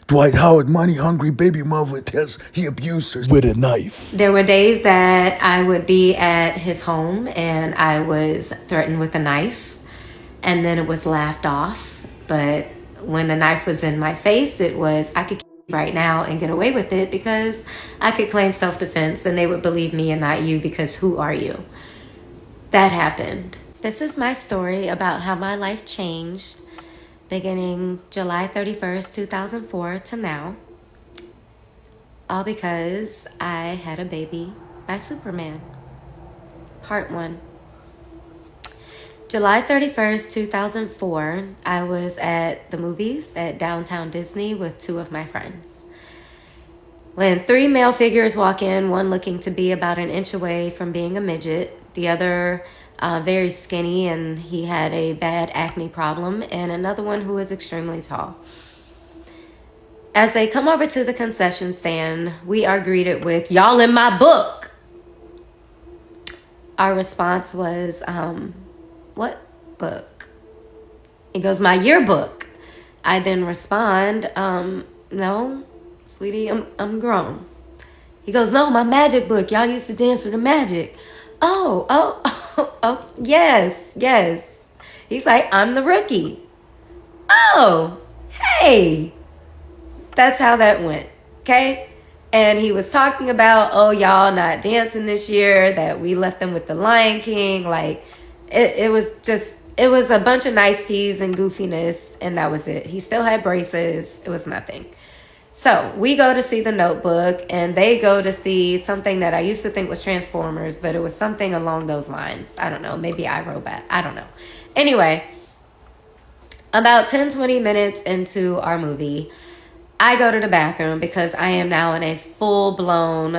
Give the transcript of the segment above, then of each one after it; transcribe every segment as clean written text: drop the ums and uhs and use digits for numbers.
Dwight Howard, money-hungry baby mother, tells he abused her with a knife. There were days that I would be at his home and I was threatened with a knife, and then it was laughed off. But when the knife was in my face, it was, I could right now and get away with it because I could claim self-defense and they would believe me and not you because who are you? That happened. This is my story about how my life changed beginning July 31st, 2004 to now. All because I had a baby by Superman. Part 1. July 31st, 2004, I was at the movies at Downtown Disney with 2 of my friends. When 3 male figures walk in, one looking to be about an inch away from being a midget, the other very skinny and he had a bad acne problem, and another one who was extremely tall. As they come over to the concession stand, we are greeted with, "Y'all in my book." Our response was, "What book?" He goes, "My yearbook." I then respond, "No, sweetie, I'm grown." He goes, "No, my magic book. Y'all used to dance with the magic." Oh, yes. He's like, "I'm the rookie." Oh, hey. That's how that went, okay? And he was talking about, oh, y'all not dancing this year, that we left them with the Lion King. Like, it was a bunch of niceties and goofiness, and that was it. He still had braces. It was nothing. So we go to see The Notebook, and they go to see something that I used to think was Transformers, but it was something along those lines. I don't know. Maybe iRobot. I don't know. Anyway, about 10-20 minutes into our movie, I go to the bathroom because I am now in a full-blown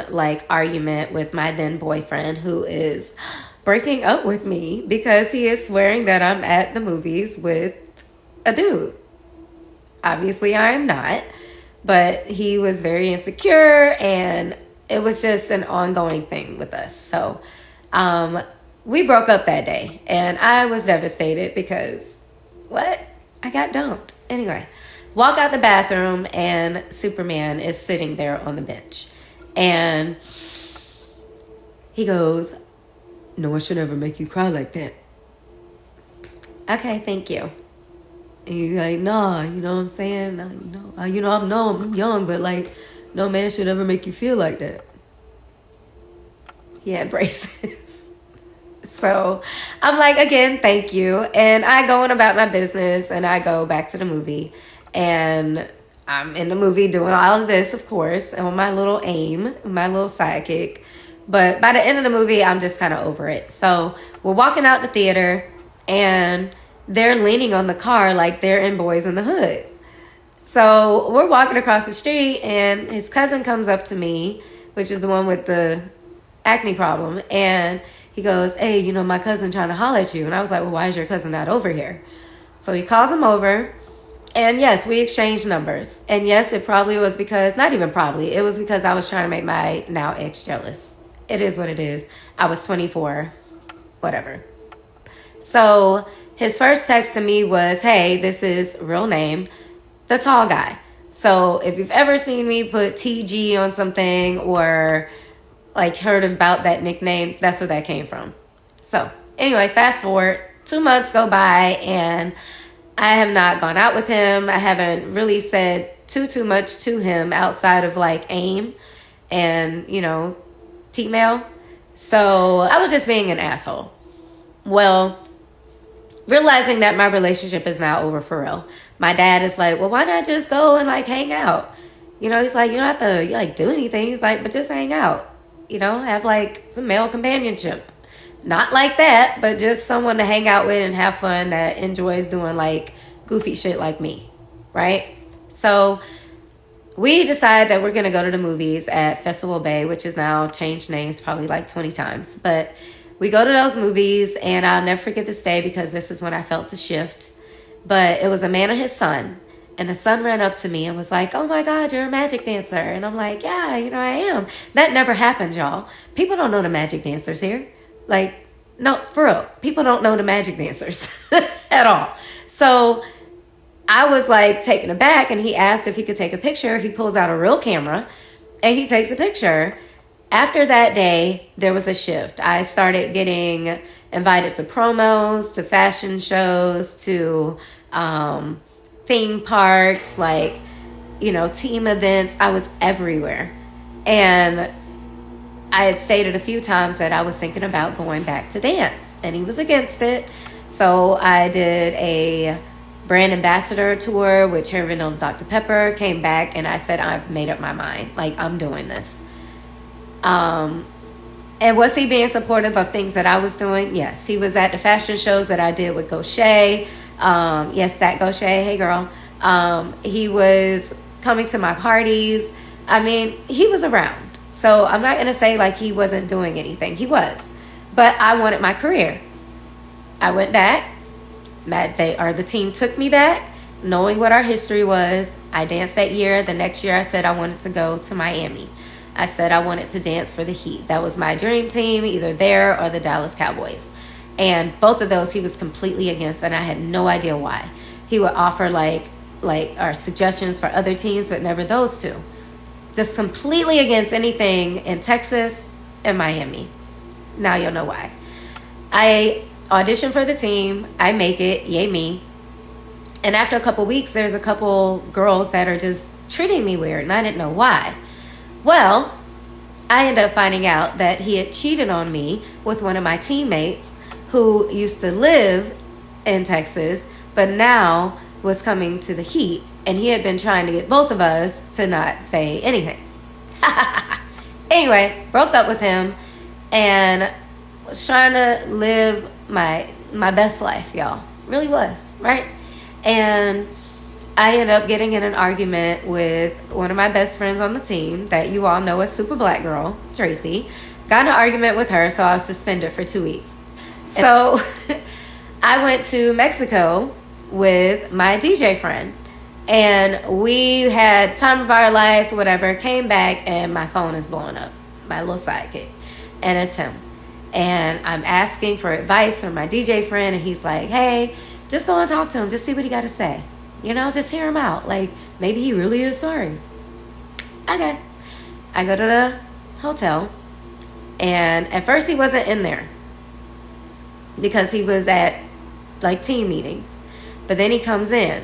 argument with my then boyfriend, who is breaking up with me because he is swearing that I'm at the movies with a dude. Obviously, I am not, but he was very insecure, and it was just an ongoing thing with us. So we broke up that day, and I was devastated because, what? I got dumped. Anyway. Walk out the bathroom, and Superman is sitting there on the bench. And he goes, "No one should ever make you cry like that." Okay, thank you. And he's like, "Nah, you know what I'm saying? Nah, I'm young, but no man should ever make you feel like that." He had braces. So I'm like, again, thank you. And I go on about my business, and I go back to the movie. And I'm in the movie doing all of this, of course, on my little aim, my little sidekick. But by the end of the movie, I'm just kind of over it. So we're walking out the theater, and they're leaning on the car like they're in Boys in the Hood. So we're walking across the street, and his cousin comes up to me, which is the one with the acne problem. And he goes, "Hey, my cousin trying to holler at you." And I was like, "Well, why is your cousin not over here?" So he calls him over. And yes, we exchanged numbers. And yes, it probably was because, not even probably, it was because I was trying to make my now ex jealous. It is what it is. I was 24, whatever. So his first text to me was, "Hey, this is real name, the tall guy." So if you've ever seen me put TG on something or heard about that nickname, that's where that came from. So anyway, fast forward, 2 months go by, and I have not gone out with him. I haven't really said too much to him outside of AIM and, T-mail. So I was just being an asshole. Well, realizing that my relationship is now over for real, my dad is like, "Well, why not just go and hang out?" He's like, "You don't have to do anything." He's like, "But just hang out, have some male companionship." Not like that, but just someone to hang out with and have fun that enjoys doing goofy shit like me, right? So we decide that we're going to go to the movies at Festival Bay, which is now changed names probably 20 times. But we go to those movies, and I'll never forget this day because this is when I felt the shift. But it was a man and his son. And the son ran up to me and was like, "Oh my God, you're a magic dancer." And I'm like, "Yeah, I am." That never happens, y'all. People don't know the magic dancers here. No, for real. People don't know the magic dancers at all. So I was like taken aback, and he asked if he could take a picture. He pulls out a real camera and he takes a picture. After that day, there was a shift. I started getting invited to promos, to fashion shows, to theme parks, like, team events. I was everywhere. And I had stated a few times that I was thinking about going back to dance, and he was against it. So I did a brand ambassador tour with Cherry Vanilla Dr. Pepper, came back, and I said, I've made up my mind. Like, I'm doing this. And was he being supportive of things that I was doing? Yes. He was at the fashion shows that I did with Gaucher. Yes, that Gaucher. Hey, girl. He was coming to my parties. I mean, he was around. So I'm not going to say like he wasn't doing anything. He was. But I wanted my career. I went back. The team took me back, knowing what our history was. I danced that year. The next year I said I wanted to go to Miami. I said I wanted to dance for the Heat. That was my dream team, either there or the Dallas Cowboys. And both of those he was completely against, and I had no idea why. He would offer like our suggestions for other teams, but never those two. Just completely against anything in Texas and Miami. Now you'll know why. I audition for the team. I make it. Yay me. And after a couple weeks, there's a couple girls that are just treating me weird, and I didn't know why. Well, I ended up finding out that he had cheated on me with one of my teammates who used to live in Texas, but now was coming to the Heat, and he had been trying to get both of us to not say anything. Anyway, broke up with him and was trying to live my best life, y'all. Really was, right? And I ended up getting in an argument with one of my best friends on the team that you all know as Super Black Girl, Tracy. Got in an argument with her, so I was suspended for 2 weeks. So I went to Mexico with my DJ friend, and we had time of our life, whatever. Came back, and my phone is blowing up, my little sidekick, and it's him. And I'm asking for advice from my DJ friend, and he's like, hey, just go and talk to him. Just see what he got to say. Just hear him out. Like, maybe he really is sorry. Okay. I go to the hotel, and at first he wasn't in there because he was at, like, team meetings. But then he comes in,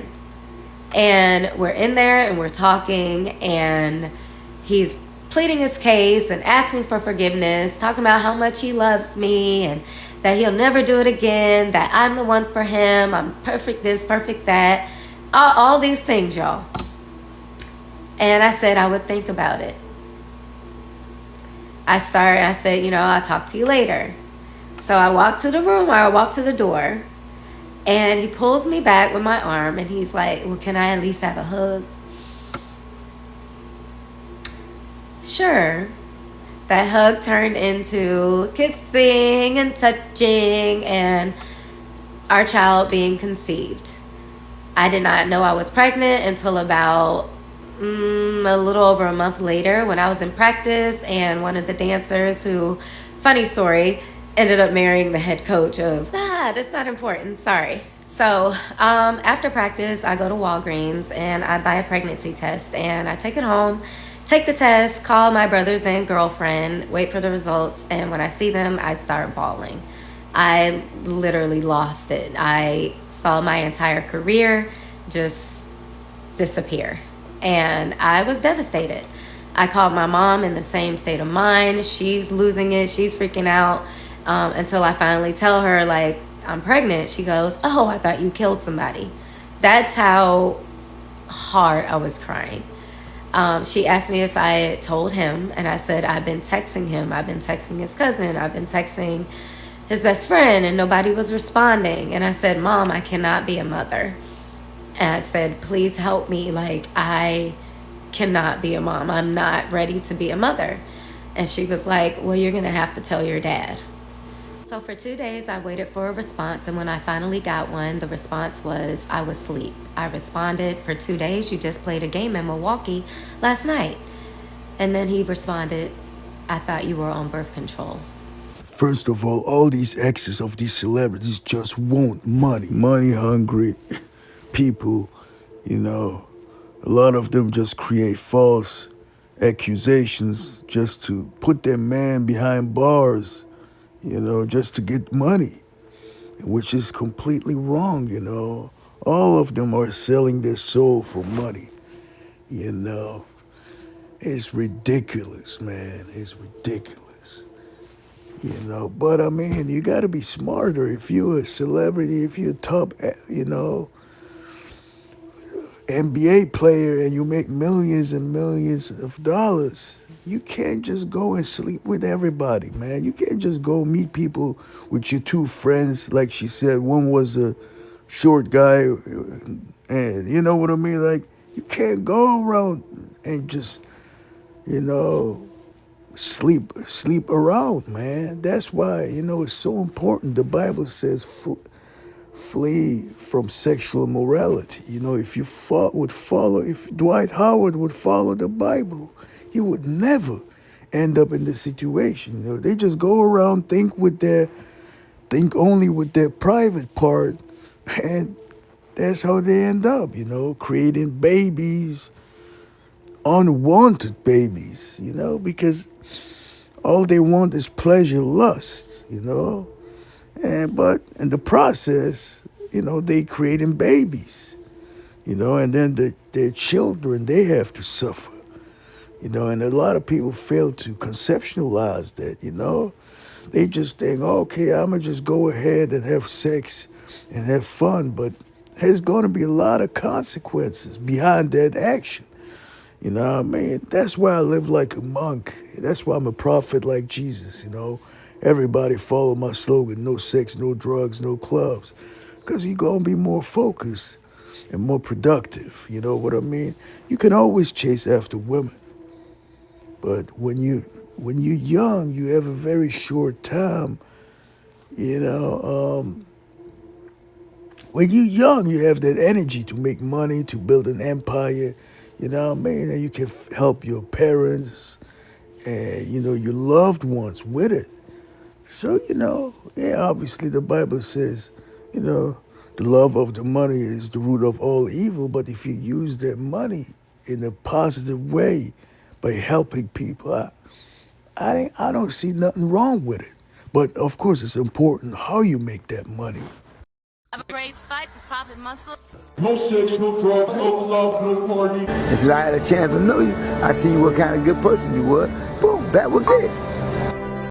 and we're in there, and we're talking, and he's pleading his case and asking for forgiveness, talking about how much he loves me and that he'll never do it again, that I'm the one for him, I'm perfect this, perfect that. All these things, y'all. And I said I would think about it. I said, I'll talk to you later. So I walked to the room, or I walked to the door, and he pulls me back with my arm, and he's like, well, can I at least have a hug? Sure. That hug turned into kissing and touching and our child being conceived. I did not know I was pregnant until about a little over a month later when I was in practice, and one of the dancers who, funny story, ended up marrying the head coach of, that's not important, sorry. So after practice, I go to Walgreens and I buy a pregnancy test, and I take it home, take the test, call my brothers and girlfriend, wait for the results, and when I see them, I start bawling. I literally lost it. I saw my entire career just disappear, and I was devastated. I called my mom in the same state of mind. She's losing it. She's freaking out until I finally tell her, like, I'm pregnant. She goes, oh, I thought you killed somebody. That's how hard I was crying. She asked me if I had told him, and I said, I've been texting him. I've been texting his cousin. I've been texting his best friend, and nobody was responding. And I said, Mom, I cannot be a mother. And I said, please help me. Like, I cannot be a mom. I'm not ready to be a mother. And she was like, well, you're going to have to tell your dad. So for 2 days, I waited for a response. And when I finally got one, the response was, I was asleep. I responded, for 2 days, you just played a game in Milwaukee last night. And then he responded, I thought you were on birth control. First of all these exes of these celebrities just want money. Money hungry people You know, a lot of them just create false accusations just to put their man behind bars, just to get money, which is completely wrong, All of them are selling their soul for money, you know. It's ridiculous, man. It's ridiculous. But I mean, you got to be smarter. If you're a celebrity, if you're a top, NBA player and you make millions and millions of dollars, you can't just go and sleep with everybody, man. You can't just go meet people with your two friends. Like she said, one was a short guy, and you know what I mean? Like, you can't go around and just, you know, sleep around, man. That's why, it's so important. The Bible says flee from sexual immorality. If you if Dwight Howard would follow the Bible, he would never end up in this situation. They just go around think only with their private part, and that's how they end up, creating babies, unwanted babies, because all they want is pleasure, lust, but in the process, they creating babies, and then their children, they have to suffer, and a lot of people fail to conceptualize that, They just think, okay, I'm going to just go ahead and have sex and have fun, but there's going to be a lot of consequences behind that action. You know what I mean? That's why I live like a monk. That's why I'm a prophet like Jesus, Everybody follow my slogan, no sex, no drugs, no clubs. Because you're going to be more focused and more productive. You know what I mean? You can always chase after women. But when you're young, you have a very short time, when you're young, you have that energy to make money, to build an empire, you know what I mean? And you can help your parents and, your loved ones with it. So, obviously the Bible says, the love of the money is the root of all evil. But if you use that money in a positive way by helping people, I don't see nothing wrong with it. But of course, it's important how you make that money. Have a great fight, Prophet Muscle. No sex, no drugs, no love, no party. And since I had a chance to know you, I seen what kind of good person you were. Boom, that was it.